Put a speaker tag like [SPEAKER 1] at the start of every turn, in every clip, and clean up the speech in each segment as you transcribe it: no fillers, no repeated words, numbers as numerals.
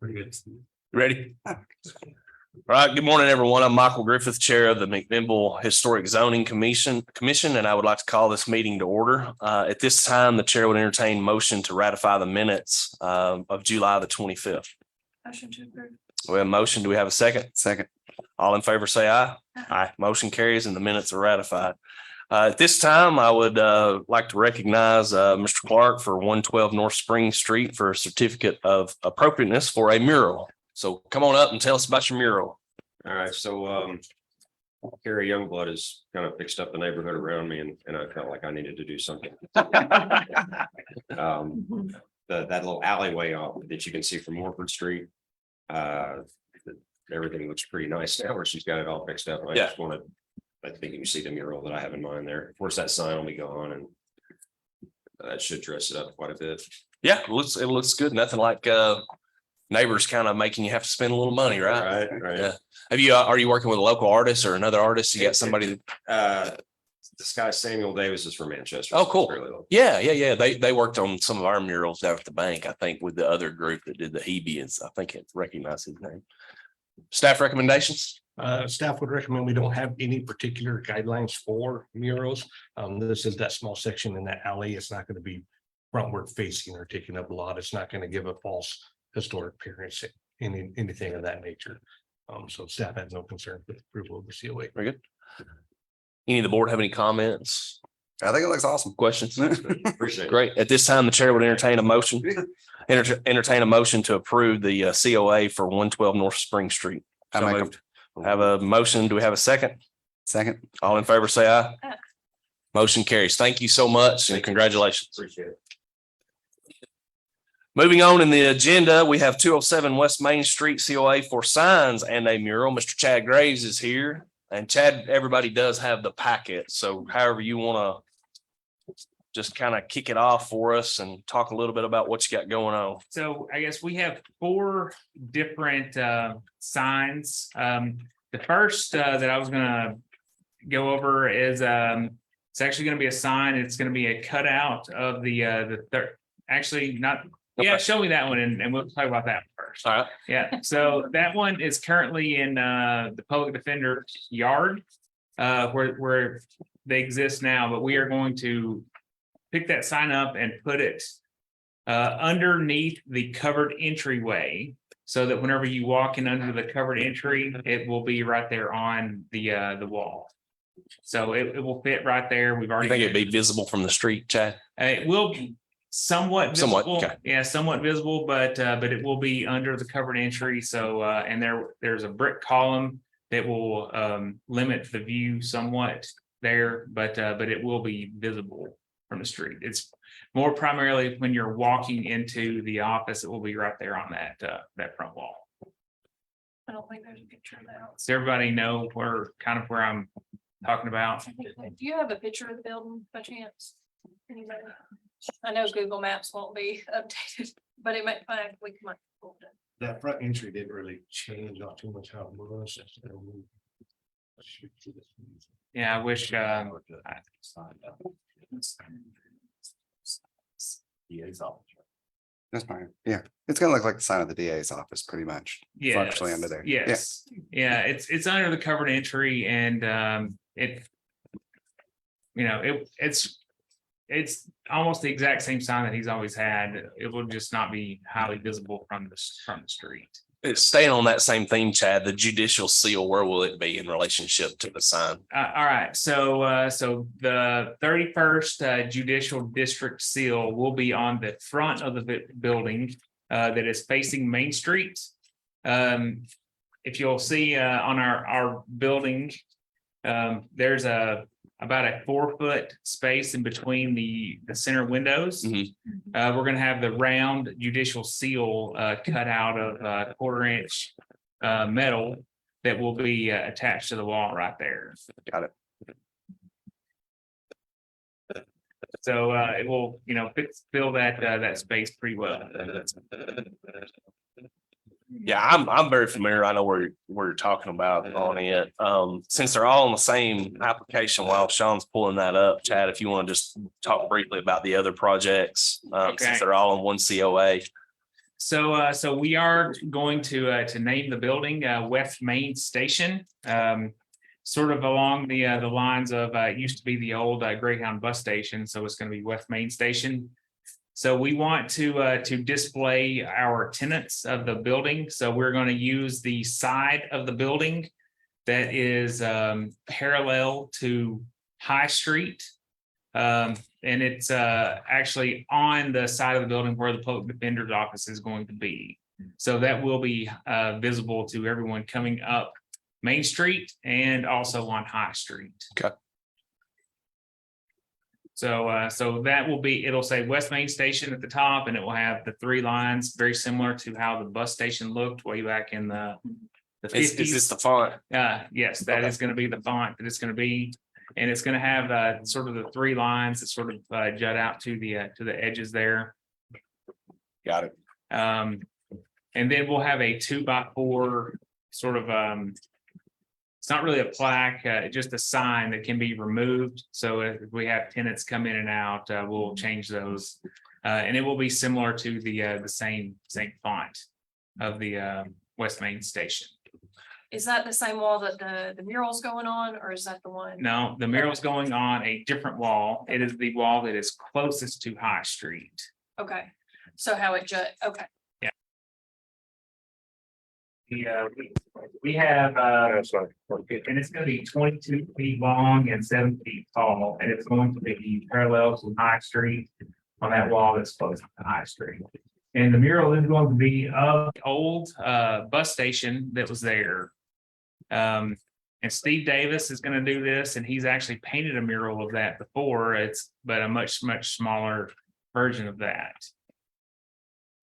[SPEAKER 1] Ready? All right. Good morning, everyone. I'm Michael Griffith, Chair of the McMinnville Historic Zoning Commission, and I would like to call this meeting to order. At this time, the chair would entertain motion to ratify the minutes of July the 25th.
[SPEAKER 2] Motion to approve.
[SPEAKER 1] We have a motion. Do we have a second?
[SPEAKER 3] Second.
[SPEAKER 1] All in favor, say aye. Aye. Motion carries and the minutes are ratified. At this time, I would like to recognize Mr. Clark for 112 North Spring Street for a certificate of appropriateness for a mural. So come on up and tell us about your mural.
[SPEAKER 4] All right, so Gary Youngblood has kind of fixed up the neighborhood around me and I felt like I needed to do something. That little alleyway off that you can see from Morford Street. Everything looks pretty nice now where she's got it all fixed up. I just wanted, I think you can see the mural that I have in mind there. Of course, that sign will be gone and that should dress it up quite a bit.
[SPEAKER 1] Yeah, it looks good. Nothing like neighbors kind of making you have to spend a little money, right?
[SPEAKER 4] Right.
[SPEAKER 1] Yeah. Are you working with a local artist or another artist? You got somebody
[SPEAKER 4] This guy Samuel Davis is from Manchester.
[SPEAKER 1] Oh,
[SPEAKER 4] so
[SPEAKER 1] cool.
[SPEAKER 4] it's really local.
[SPEAKER 1] Yeah. They worked on some of our murals down at the bank, I think, with the other group that did the Hebians. I think it recognized his name. Staff recommendations?
[SPEAKER 5] Staff would recommend we don't have any particular guidelines for murals. This is that small section in that alley. It's not going to be frontward facing or taking up a lot. It's not going to give a false historic appearance, anything of that nature. So staff has no concern with approval of the COA.
[SPEAKER 1] Very good. Any of the board have any comments,
[SPEAKER 3] I think it looks awesome.
[SPEAKER 1] questions?
[SPEAKER 4] Appreciate it.
[SPEAKER 1] Great. At this time, the chair would entertain a motion. Entertain a motion to approve the COA for 112 North Spring Street.
[SPEAKER 3] I
[SPEAKER 1] So
[SPEAKER 3] make a-
[SPEAKER 1] moved. Have a motion. Do we have a second?
[SPEAKER 3] Second.
[SPEAKER 1] All in favor, say aye.
[SPEAKER 2] Aye.
[SPEAKER 1] Motion carries. Thank you so much and
[SPEAKER 4] Thank you.
[SPEAKER 1] congratulations.
[SPEAKER 4] Appreciate it.
[SPEAKER 1] Moving on in the agenda, we have 207 West Main Street COA for signs and a mural. Mr. Chad Graves is here. And Chad, everybody does have the packet. So however you want to just kind of kick it off for us and talk a little bit about what you got going on.
[SPEAKER 6] So I guess we have four different signs. The first that I was gonna go over is it's actually gonna be a sign. It's gonna be a cutout of the third, actually not, yeah,
[SPEAKER 1] Okay.
[SPEAKER 6] show me that one and we'll talk about that first.
[SPEAKER 1] All right.
[SPEAKER 6] Yeah, so that one is currently in the public defender's yard where they exist now, but we are going to pick that sign up and put it underneath the covered entryway so that whenever you walk in under the covered entry, it will be right there on the wall. So it will fit right there. We've
[SPEAKER 1] You
[SPEAKER 6] already.
[SPEAKER 1] think it'd be visible from the street, Chad?
[SPEAKER 6] It will be somewhat
[SPEAKER 1] Somewhat,
[SPEAKER 6] visible.
[SPEAKER 1] okay.
[SPEAKER 6] Yeah, somewhat visible, but it will be under the covered entry. So and there's a brick column that will limit the view somewhat there, but it will be visible from the street. It's more primarily when you're walking into the office, it will be right there on that front wall.
[SPEAKER 2] I don't think there's a picture of that.
[SPEAKER 6] Does everybody know where I'm talking about?
[SPEAKER 2] Do you have a picture of the building by chance? Anybody? I know Google Maps won't be updated, but it might find we might.
[SPEAKER 5] That front entry didn't really change not too much how it was.
[SPEAKER 6] Yeah, I wish
[SPEAKER 3] That's fine. Yeah, it's gonna look like the sign of the DA's office pretty much.
[SPEAKER 6] yes,
[SPEAKER 3] Functionally under there. Yeah.
[SPEAKER 6] yes, yeah, it's under the covered entry and it's almost the exact same sign that he's always had. It will just not be highly visible from the street.
[SPEAKER 1] It's staying on that same theme, Chad, the judicial seal, where will it be in relationship to the sign?
[SPEAKER 6] All right, so the 31st judicial district seal will be on the front of the building that is facing Main Street. If you'll see on our building, there's about a 4-foot space in between the center windows.
[SPEAKER 1] Mhm.
[SPEAKER 6] We're gonna have the round judicial seal cut out of 1/4-inch metal that will be attached to the wall right there.
[SPEAKER 1] Got it.
[SPEAKER 6] So it will, fill that space pretty well.
[SPEAKER 1] Yeah, I'm very familiar. I know where you're talking about on it. Since they're all on the same application, while Sean's pulling that up, Chad, if you want to just talk briefly about the other projects,
[SPEAKER 6] Okay.
[SPEAKER 1] since they're all in one COA.
[SPEAKER 6] So we are going to name the building West Main Station. Sort of along the lines of it used to be the old Greyhound bus station, so it's going to be West Main Station. So we want to display our tenants of the building. So we're going to use the side of the building that is parallel to High Street. And it's actually on the side of the building where the public defender's office is going to be. So that will be visible to everyone coming up Main Street and also on High Street.
[SPEAKER 1] Okay.
[SPEAKER 6] So that will be, it'll say West Main Station at the top, and it will have the 3 lines, very similar to how the bus station looked way back in the
[SPEAKER 1] Is this
[SPEAKER 6] 50s.
[SPEAKER 1] the font?
[SPEAKER 6] Yes, that is going to be the font that it's going to be. And it's going to have sort of the 3 lines that sort of jut out to the edges there.
[SPEAKER 1] Got it.
[SPEAKER 6] And then we'll have a 2x4 sort of it's not really a plaque, just a sign that can be removed. So if we have tenants come in and out, we'll change those. And it will be similar to the same font of the West Main Station.
[SPEAKER 2] Is that the same wall that the mural's going on, or is that the one?
[SPEAKER 6] No, the mural's going on a different wall. It is the wall that is closest to High Street.
[SPEAKER 2] Okay, so how it okay.
[SPEAKER 6] We have, and it's gonna be 22 feet long and 7 feet tall, and it's going to be parallel to High Street on that wall that's close to High Street. And the mural is going to be of the old bus station that was there. And Steve Davis is gonna do this, and he's actually painted a mural of that before. But a much smaller version of that.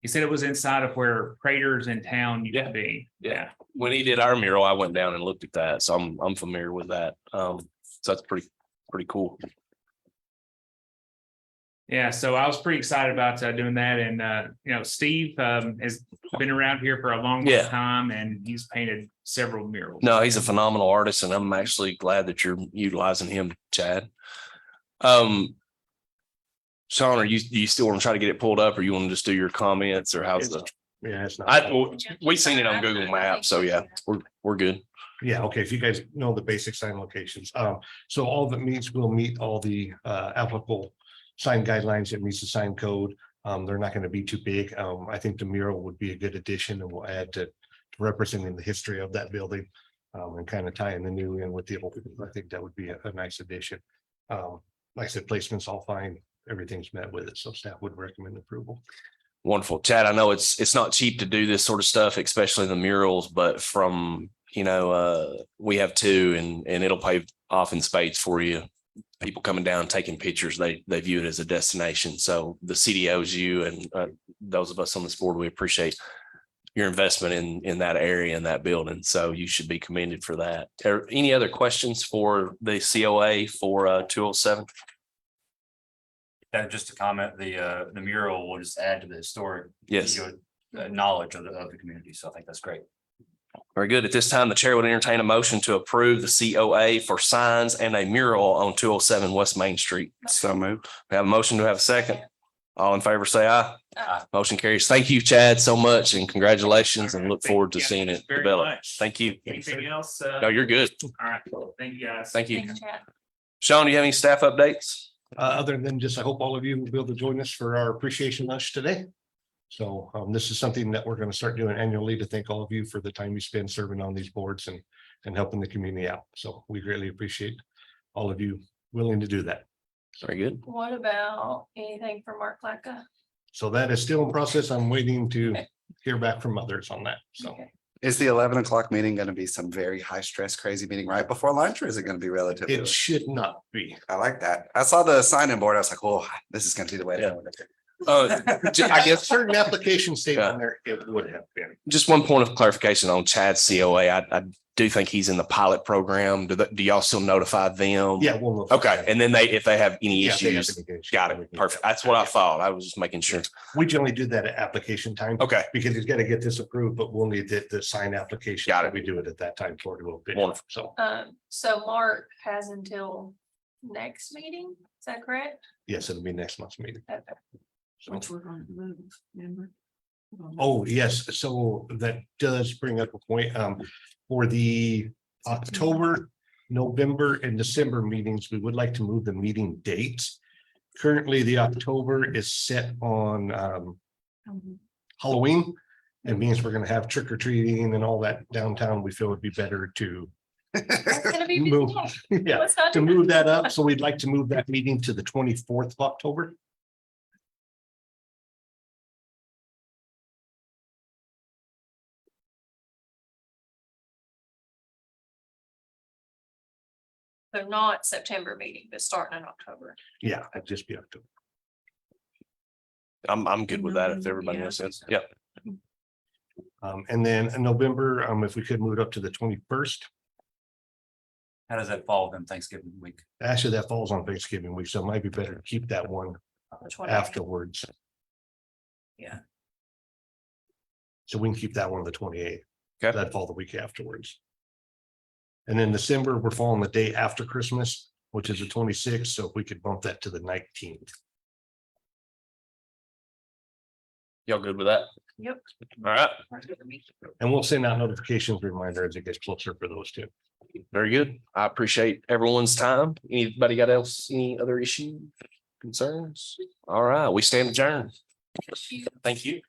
[SPEAKER 6] He said it was inside of where Craters in town used to be.
[SPEAKER 1] Yeah. When he did our mural, I went down and looked at that, so I'm familiar with that. So that's pretty cool.
[SPEAKER 6] Yeah, so I was pretty excited about doing that, and Steve has been around here for a long
[SPEAKER 1] Yeah.
[SPEAKER 6] time, and he's painted several murals.
[SPEAKER 1] No, he's a phenomenal artist, and I'm actually glad that you're utilizing him, Chad. Sean, do you still want to try to get it pulled up, or you want to just do your comments, or how's the?
[SPEAKER 5] Yeah, it's not.
[SPEAKER 1] We seen it on Google Maps, so yeah, we're good.
[SPEAKER 5] Yeah, okay, if you guys know the basic sign locations, so all that meets will meet all the applicable sign guidelines. It meets the sign code. They're not going to be too big. I think the mural would be a good addition, and we'll add to representing the history of that building, and kind of tying the new in with the old. I think that would be a nice addition. Like I said, placement's all fine. Everything's met with it, so staff would recommend approval.
[SPEAKER 1] Wonderful, Chad. I know it's not cheap to do this sort of stuff, especially the murals, but from we have 2, and it'll pay off in spades for you. People coming down, taking pictures, they view it as a destination. So the city owes you, and those of us on this board, we appreciate your investment in that area and that building. So you should be commended for that. Any other questions for the COA for 207?
[SPEAKER 7] Just to comment, the mural will just add to the historic.
[SPEAKER 1] Yes.
[SPEAKER 7] Knowledge of the community. So I think that's great.
[SPEAKER 1] Very good. At this time, the chair would entertain a motion to approve the COA for signs and a mural on 207 West Main Street.
[SPEAKER 3] So moved.
[SPEAKER 1] We have a motion to have a second. All in favor, say aye.
[SPEAKER 2] Aye.
[SPEAKER 1] Motion carries. Thank you, Chad, so much, and congratulations, and look forward to seeing it
[SPEAKER 6] Very
[SPEAKER 1] develop.
[SPEAKER 6] much.
[SPEAKER 1] Thank you.
[SPEAKER 6] Anything else?
[SPEAKER 1] No, you're good.
[SPEAKER 6] All right, thank you guys.
[SPEAKER 1] Thank you.
[SPEAKER 2] Thanks, Chad.
[SPEAKER 1] Sean, do you have any staff updates?
[SPEAKER 5] Other than just, I hope all of you will be able to join us for our appreciation lunch today. So this is something that we're going to start doing annually to thank all of you for the time you spend serving on these boards and helping the community out. So we greatly appreciate all of you willing to do that.
[SPEAKER 1] Very good.
[SPEAKER 2] What about anything for Mark Lacka?
[SPEAKER 5] So that is still in process. I'm waiting to hear back from others on that. So
[SPEAKER 2] Okay.
[SPEAKER 3] Is the 11 o'clock meeting going to be some very high stress, crazy meeting right before lunch, or is it going to be relatively?
[SPEAKER 5] it should not be.
[SPEAKER 3] I like that. I saw the sign-in board. I was like, oh, this is going to be the way. to go.
[SPEAKER 1] I guess
[SPEAKER 5] Certain application statement there, it would have been.
[SPEAKER 1] just one point of clarification on Chad's COA. I do think he's in the pilot program. Do y'all still notify them?
[SPEAKER 5] Yeah. We'll
[SPEAKER 1] Okay. And then if they have any
[SPEAKER 5] Yeah, they have
[SPEAKER 1] issues,
[SPEAKER 5] any issues,
[SPEAKER 1] got
[SPEAKER 5] then we
[SPEAKER 1] it.
[SPEAKER 5] can-
[SPEAKER 1] Perfect. That's what I thought. I was just making sure.
[SPEAKER 5] We generally do that at application time.
[SPEAKER 1] Okay.
[SPEAKER 5] Because he's got to get this approved, but we'll need the sign application.
[SPEAKER 1] Got it.
[SPEAKER 5] We do it at that time for it will be.
[SPEAKER 1] Wonderful.
[SPEAKER 5] So
[SPEAKER 2] So Mark has until next meeting, is that correct?
[SPEAKER 5] yes, it'll be next month's meeting.
[SPEAKER 2] Okay.
[SPEAKER 5] So
[SPEAKER 8] Which we're going to move, remember?
[SPEAKER 5] Oh, yes, so that does bring up a point, for the October, November and December meetings, we would like to move the meeting dates. Currently, the October is set on, Halloween. It means we're gonna have trick or treating and all that downtown. We feel it'd be better to,
[SPEAKER 2] That's gonna be busy
[SPEAKER 5] Move.
[SPEAKER 2] day.
[SPEAKER 5] yeah,
[SPEAKER 2] Let's not
[SPEAKER 5] to
[SPEAKER 2] do that.
[SPEAKER 5] move that up. So we'd like to move that meeting to the 24th of October.
[SPEAKER 2] They're not September meeting, but starting in October.
[SPEAKER 5] Yeah, it'd just be October.
[SPEAKER 1] I'm good with that if everybody
[SPEAKER 2] Yeah.
[SPEAKER 1] else is. Yep.
[SPEAKER 5] And then in November, if we could move it up to the 21st.
[SPEAKER 7] How does that fall within Thanksgiving week?
[SPEAKER 5] Actually, that falls on Thanksgiving week, so it might be better to keep that one
[SPEAKER 2] The 28th.
[SPEAKER 5] afterwards.
[SPEAKER 2] Yeah.
[SPEAKER 5] So we can keep that one the 28th.
[SPEAKER 1] Okay.
[SPEAKER 5] That'd fall the week afterwards. And then December, we're falling the day after Christmas, which is the 26th, so if we could bump that to the 19th.
[SPEAKER 1] Y'all good with that?
[SPEAKER 2] Yep.
[SPEAKER 1] All right,
[SPEAKER 5] And we'll send out notifications, reminder as it gets closer for those two.
[SPEAKER 1] very good. I appreciate everyone's time. Anybody got else, any other issues, concerns? All right, we stand adjourned. Thank you.